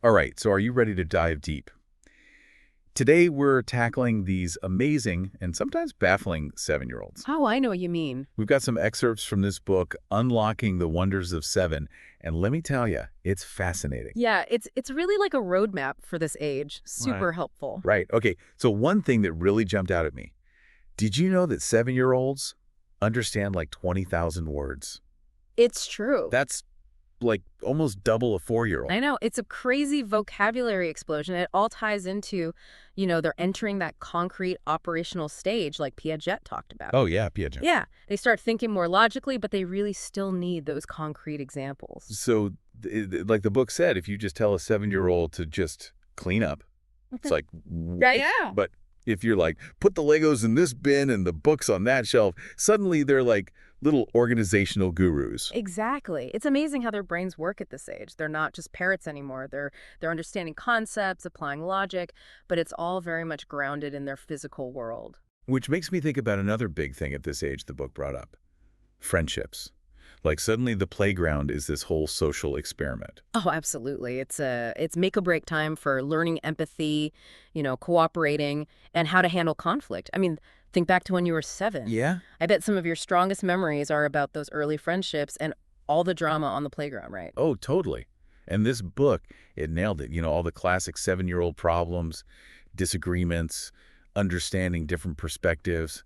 All right, so are you ready to dive deep? Today, we're tackling these amazing and sometimes baffling 7-year-olds. Oh, I know what you mean. We've got some excerpts from this book, Unlocking the Wonders of Seven, and let me tell you, it's fascinating. Yeah, it's really like a roadmap for this age. Right. Super helpful. Right. Okay, so one thing that really jumped out at me, did you know that 7-year-olds understand like 20,000 words? It's true. That's like almost double a 4-year-old. I know. It's a crazy vocabulary explosion. It all ties into, they're entering that concrete operational stage like Piaget talked about. Oh, yeah, Piaget. Yeah, they start thinking more logically, but they really still need those concrete examples. So, like the book said, if you just tell a 7-year-old to just clean up, it's like, Right? Yeah. but if you're like, put the Legos in this bin and the books on that shelf, suddenly they're like little organizational gurus. Exactly. It's amazing how their brains work at this age. They're not just parrots anymore. They're understanding concepts, applying logic, but it's all very much grounded in their physical world. Which makes me think about another big thing at this age the book brought up. Friendships. Like suddenly the playground is this whole social experiment. Oh, absolutely. It's make or break time for learning empathy, cooperating, and how to handle conflict. I mean, think back to when you were 7. Yeah? I bet some of your strongest memories are about those early friendships and all the drama on the playground, right? Oh, totally. And this book, it nailed it. All the classic 7-year-old problems, disagreements, understanding different perspectives.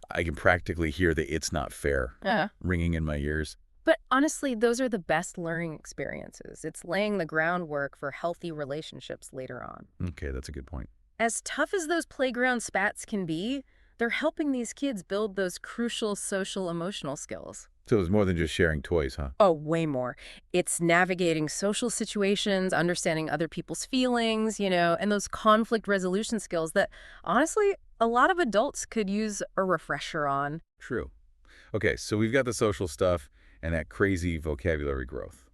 I can practically hear the "it's not fair" Yeah. ringing in my ears. But honestly, those are the best learning experiences. It's laying the groundwork for healthy relationships later on. Okay, that's a good point. As tough as those playground spats can be, they're helping these kids build those crucial social emotional skills. So it's more than just sharing toys, huh? Oh, way more. It's navigating social situations, understanding other people's feelings, and those conflict resolution skills that, honestly, a lot of adults could use a refresher on. True. Okay, so we've got the social stuff and that crazy vocabulary growth.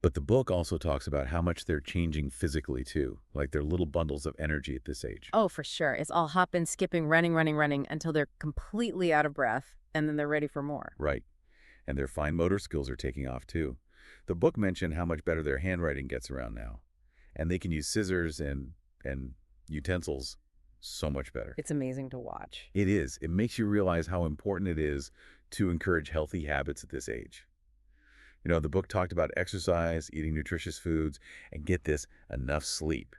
But the book also talks about how much they're changing physically, too. Like they're little bundles of energy at this age. Oh, for sure. It's all hopping, skipping, running until they're completely out of breath, and then they're ready for more. Right. And their fine motor skills are taking off, too. The book mentioned how much better their handwriting gets around now. And they can use scissors and utensils so much better. It's amazing to watch. It is. It makes you realize how important it is to encourage healthy habits at this age. The book talked about exercise, eating nutritious foods, and get this, enough sleep.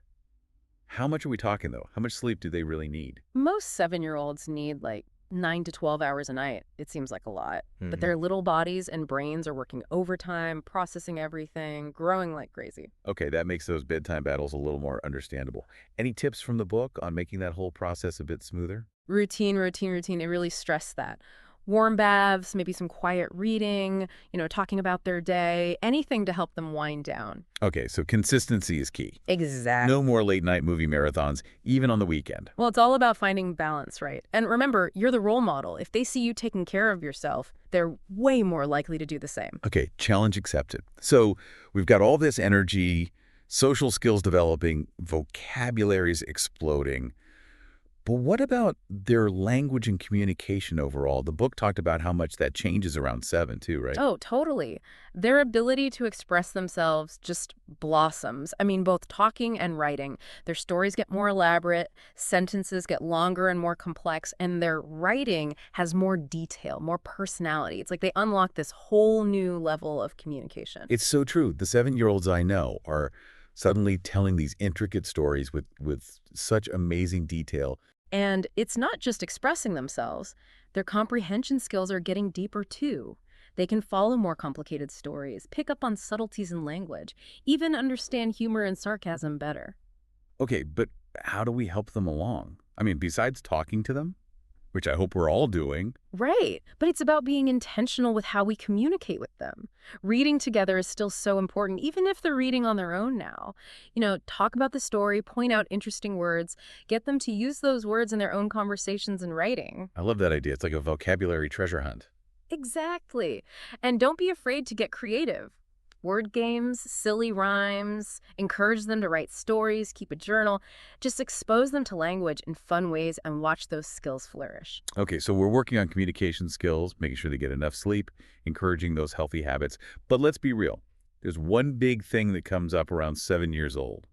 How much are we talking, though? How much sleep do they really need? Most 7-year-olds need like 9 to 12 hours a night. It seems like a lot. But Mhm. their little bodies and brains are working overtime, processing everything, growing like crazy. Okay, that makes those bedtime battles a little more understandable. Any tips from the book on making that whole process a bit smoother? Routine. It really stressed that. Warm baths, maybe some quiet reading, talking about their day, anything to help them wind down. Okay, so consistency is key. Exactly. No more late-night movie marathons, even on the weekend. Well, it's all about finding balance, right? And remember, you're the role model. If they see you taking care of yourself, they're way more likely to do the same. Okay, challenge accepted. So we've got all this energy, social skills developing, vocabularies exploding. But what about their language and communication overall? The book talked about how much that changes around 7, too, right? Oh, totally. Their ability to express themselves just blossoms. I mean, both talking and writing. Their stories get more elaborate, sentences get longer and more complex, and their writing has more detail, more personality. It's like they unlock this whole new level of communication. It's so true. The 7-year-olds I know are suddenly telling these intricate stories with such amazing detail. And it's not just expressing themselves. Their comprehension skills are getting deeper too. They can follow more complicated stories, pick up on subtleties in language, even understand humor and sarcasm better. Okay, but how do we help them along? I mean, besides talking to them, which I hope we're all doing. Right, but it's about being intentional with how we communicate with them. Reading together is still so important, even if they're reading on their own now. Talk about the story, point out interesting words, get them to use those words in their own conversations and writing. I love that idea. It's like a vocabulary treasure hunt. Exactly. And don't be afraid to get creative. Word games, silly rhymes, encourage them to write stories, keep a journal. Just expose them to language in fun ways and watch those skills flourish. Okay, so we're working on communication skills, making sure they get enough sleep, encouraging those healthy habits. But let's be real. There's one big thing that comes up around 7 years old: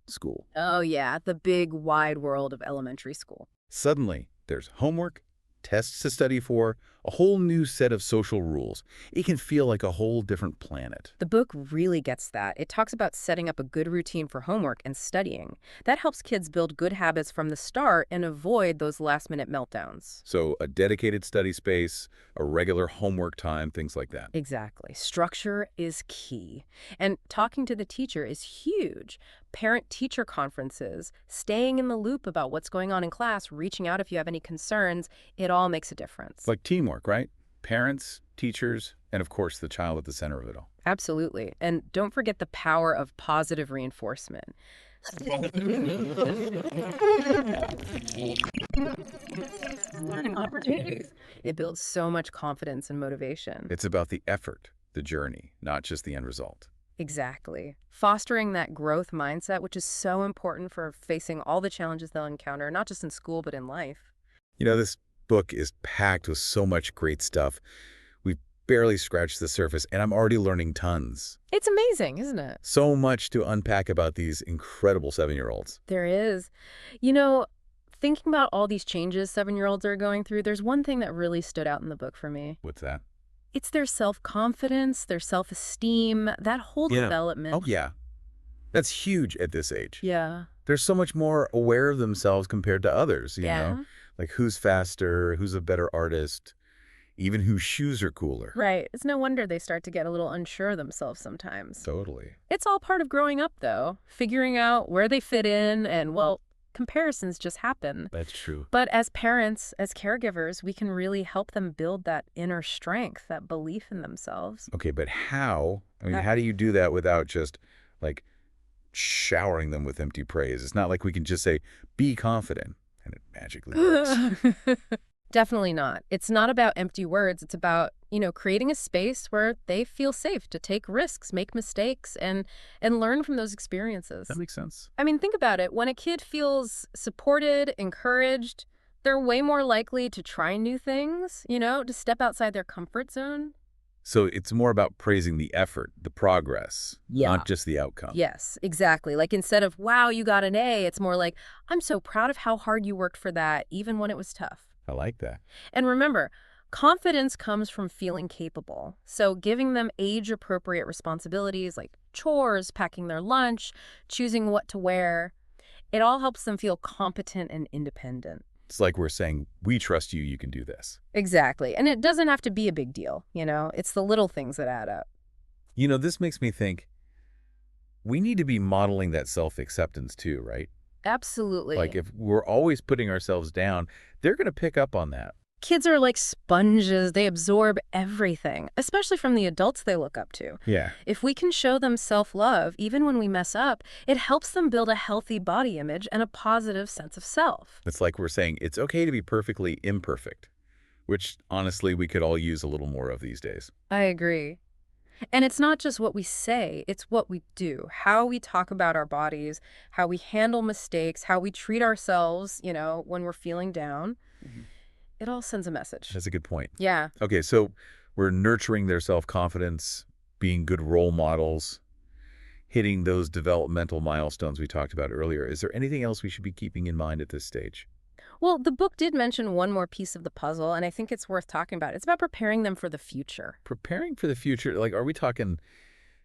school. Oh, yeah, the big wide world of elementary school. Suddenly, there's homework, tests to study for, a whole new set of social rules. It can feel like a whole different planet. The book really gets that. It talks about setting up a good routine for homework and studying. That helps kids build good habits from the start and avoid those last-minute meltdowns. So a dedicated study space, a regular homework time, things like that. Exactly. Structure is key. And talking to the teacher is huge. Parent-teacher conferences, staying in the loop about what's going on in class, reaching out if you have any concerns, it all makes a difference. Like teamwork, right? Parents, teachers, and of course the child at the center of it all. Absolutely. And don't forget the power of positive reinforcement. Learning opportunities. It builds so much confidence and motivation. It's about the effort, the journey, not just the end result. Exactly. Fostering that growth mindset, which is so important for facing all the challenges they'll encounter, not just in school, but in life. This book is packed with so much great stuff. We've barely scratched the surface, and I'm already learning tons. It's amazing, isn't it? So much to unpack about these incredible 7-year-olds. There is. Thinking about all these changes 7-year-olds are going through, there's one thing that really stood out in the book for me. What's that? It's their self-confidence, their self-esteem, that whole development. Oh, yeah. That's huge at this age. Yeah. They're so much more aware of themselves compared to others, Yeah. Like who's faster, who's a better artist, even whose shoes are cooler. Right. It's no wonder they start to get a little unsure of themselves sometimes. Totally. It's all part of growing up, though, figuring out where they fit in and, well, comparisons just happen. That's true. But as parents, as caregivers, we can really help them build that inner strength, that belief in themselves. Okay, but how? How do you do that without just, like, showering them with empty praise? It's not like we can just say, be confident, and it magically works. Definitely not. It's not about empty words. It's about, creating a space where they feel safe to take risks, make mistakes, and learn from those experiences. That makes sense. Think about it. When a kid feels supported, encouraged, they're way more likely to try new things, to step outside their comfort zone. So it's more about praising the effort, the progress, Yeah. not just the outcome. Yes, exactly. Like instead of, wow, you got an A, it's more like, I'm so proud of how hard you worked for that, even when it was tough. I like that. And remember, confidence comes from feeling capable. So giving them age-appropriate responsibilities like chores, packing their lunch, choosing what to wear, it all helps them feel competent and independent. It's like we're saying, we trust you, you can do this. Exactly. And it doesn't have to be a big deal, It's the little things that add up. This makes me think we need to be modeling that self-acceptance too, right? Absolutely. Like if we're always putting ourselves down, they're going to pick up on that. Kids are like sponges. They absorb everything, especially from the adults they look up to. Yeah. If we can show them self-love, even when we mess up, it helps them build a healthy body image and a positive sense of self. It's like we're saying it's okay to be perfectly imperfect, which honestly we could all use a little more of these days. I agree. And it's not just what we say, it's what we do, how we talk about our bodies, how we handle mistakes, how we treat ourselves, when we're feeling down. Mhm. It all sends a message. That's a good point. Yeah. Okay, so we're nurturing their self-confidence, being good role models, hitting those developmental milestones we talked about earlier. Is there anything else we should be keeping in mind at this stage? Well, the book did mention one more piece of the puzzle, and I think it's worth talking about. It's about preparing them for the future. Preparing for the future, like are we talking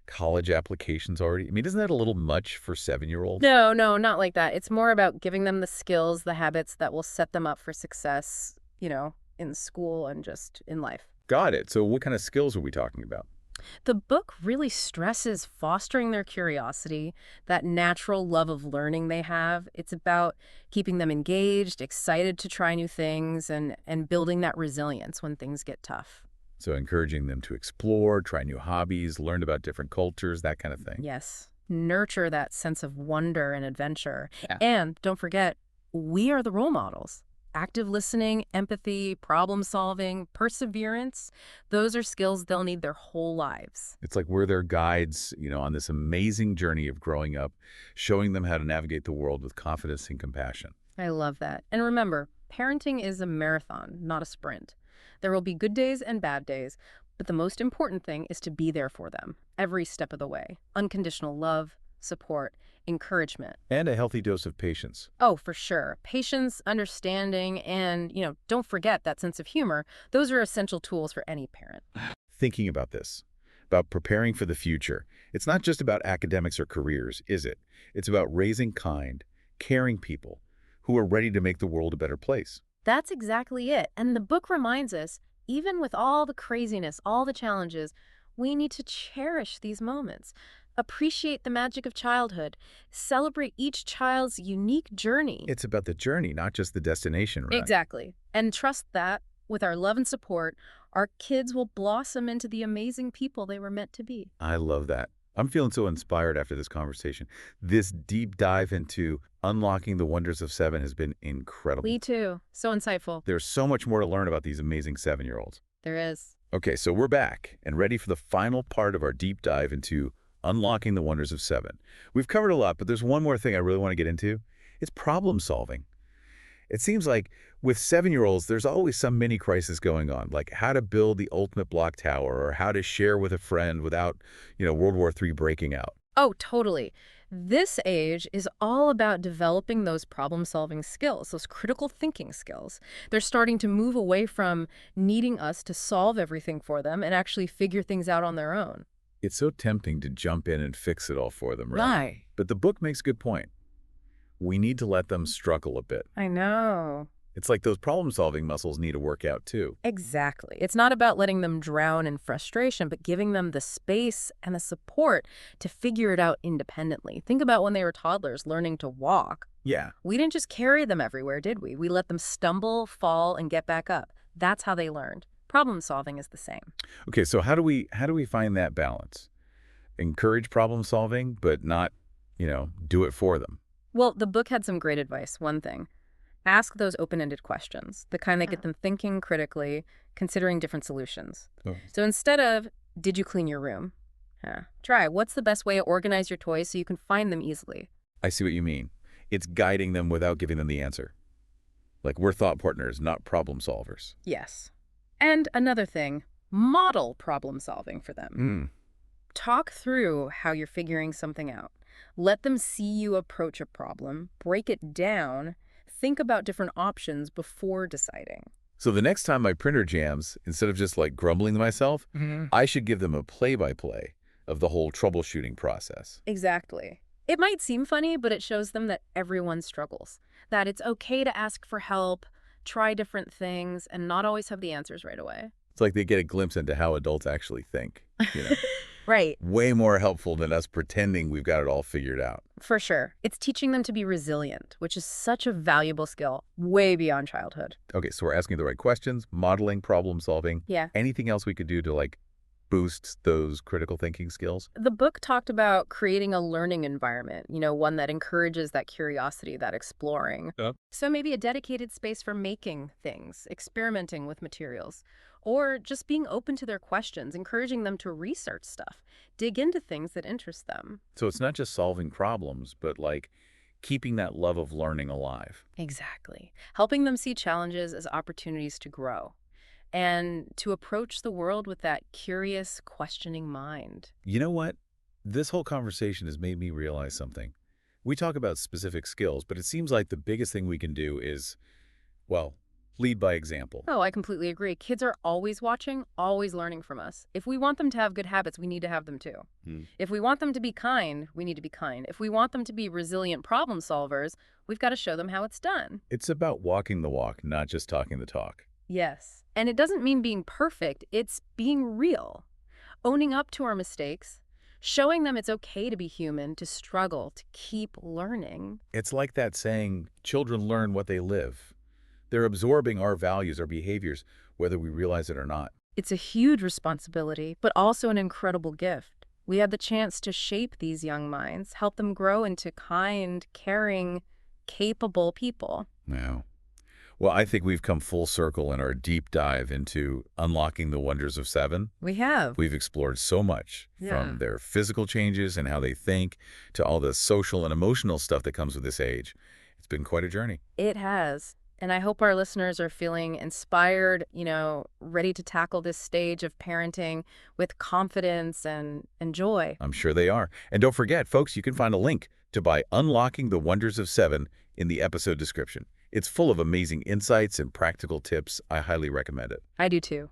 college applications already? Isn't that a little much for 7-year-olds? No, not like that. It's more about giving them the skills, the habits that will set them up for success, in school and just in life. Got it. So what kind of skills are we talking about? The book really stresses fostering their curiosity, that natural love of learning they have. It's about keeping them engaged, excited to try new things, and building that resilience when things get tough. So encouraging them to explore, try new hobbies, learn about different cultures, that kind of thing. Yes. Nurture that sense of wonder and adventure. Yeah. And don't forget, we are the role models. Active listening, empathy, problem solving, perseverance, those are skills they'll need their whole lives. It's like we're their guides, on this amazing journey of growing up, showing them how to navigate the world with confidence and compassion. I love that. And remember, parenting is a marathon, not a sprint. There will be good days and bad days, But the most important thing is to be there for them every step of the way. Unconditional love, support, encouragement. And a healthy dose of patience. Oh, for sure. Patience, understanding, and, don't forget that sense of humor. Those are essential tools for any parent. Thinking about this, about preparing for the future, it's not just about academics or careers, is it? It's about raising kind, caring people who are ready to make the world a better place. That's exactly it. And the book reminds us, even with all the craziness, all the challenges, we need to cherish these moments, appreciate the magic of childhood, celebrate each child's unique journey. It's about the journey, not just the destination, right? Exactly. And trust that, with our love and support, our kids will blossom into the amazing people they were meant to be. I love that. I'm feeling so inspired after this conversation. This deep dive into unlocking the wonders of seven has been incredible. Me too. So insightful. There's so much more to learn about these amazing 7-year-olds. There is. Okay, so we're back and ready for the final part of our deep dive into unlocking the wonders of seven. We've covered a lot, but there's one more thing I really want to get into. It's problem solving. It seems like with 7-year-olds, there's always some mini crisis going on, like how to build the ultimate block tower or how to share with a friend without, World War III breaking out. Oh, totally. This age is all about developing those problem-solving skills, those critical thinking skills. They're starting to move away from needing us to solve everything for them and actually figure things out on their own. It's so tempting to jump in and fix it all for them, right? Right. But the book makes a good point. We need to let them struggle a bit. I know. It's like those problem-solving muscles need to work out too. Exactly. It's not about letting them drown in frustration, but giving them the space and the support to figure it out independently. Think about when they were toddlers learning to walk. Yeah. We didn't just carry them everywhere, did we? We let them stumble, fall, and get back up. That's how they learned. Problem solving is the same. Okay, so how do we find that balance? Encourage problem solving, but not, do it for them. Well, the book had some great advice. One thing, ask those open-ended questions, the kind that get them thinking critically, considering different solutions. Oh. So instead of, did you clean your room? Try, what's the best way to organize your toys so you can find them easily? I see what you mean. It's guiding them without giving them the answer. Like we're thought partners, not problem solvers. Yes. And another thing, model problem solving for them. Talk through how you're figuring something out. Let them see you approach a problem, break it down, think about different options before deciding. So the next time my printer jams, instead of just like grumbling to myself, I should give them a play-by-play of the whole troubleshooting process. Exactly. It might seem funny, but it shows them that everyone struggles, that it's okay to ask for help, try different things, and not always have the answers right away. It's like they get a glimpse into how adults actually think, Right. Way more helpful than us pretending we've got it all figured out. For sure. It's teaching them to be resilient, which is such a valuable skill, way beyond childhood. Okay, so we're asking the right questions, modeling, problem solving. Yeah. Anything else we could do to boost those critical thinking skills? The book talked about creating a learning environment, one that encourages that curiosity, that exploring. Yep. So maybe a dedicated space for making things, experimenting with materials, or just being open to their questions, encouraging them to research stuff, dig into things that interest them. So it's not just solving problems, but keeping that love of learning alive. Exactly. Helping them see challenges as opportunities to grow and to approach the world with that curious, questioning mind. You know what? This whole conversation has made me realize something. We talk about specific skills, but it seems like the biggest thing we can do is, lead by example. Oh, I completely agree. Kids are always watching, always learning from us. If we want them to have good habits, we need to have them too. If we want them to be kind, we need to be kind. If we want them to be resilient problem solvers, we've got to show them how it's done. It's about walking the walk, not just talking the talk. Yes. And it doesn't mean being perfect. It's being real. Owning up to our mistakes, showing them it's okay to be human, to struggle, to keep learning. It's like that saying, children learn what they live. They're absorbing our values, our behaviors, whether we realize it or not. It's a huge responsibility, but also an incredible gift. We have the chance to shape these young minds, help them grow into kind, caring, capable people. Wow. Well, I think we've come full circle in our deep dive into unlocking the wonders of seven. We have. We've explored so much, from their physical changes and how they think to all the social and emotional stuff that comes with this age. It's been quite a journey. It has. And I hope our listeners are feeling inspired, ready to tackle this stage of parenting with confidence and joy. I'm sure they are. And don't forget, folks, you can find a link to buy Unlocking the Wonders of Seven in the episode description. It's full of amazing insights and practical tips. I highly recommend it. I do too.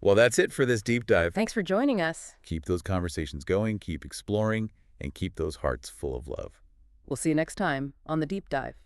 Well, that's it for this deep dive. Thanks for joining us. Keep those conversations going, keep exploring, and keep those hearts full of love. We'll see you next time on The Deep Dive.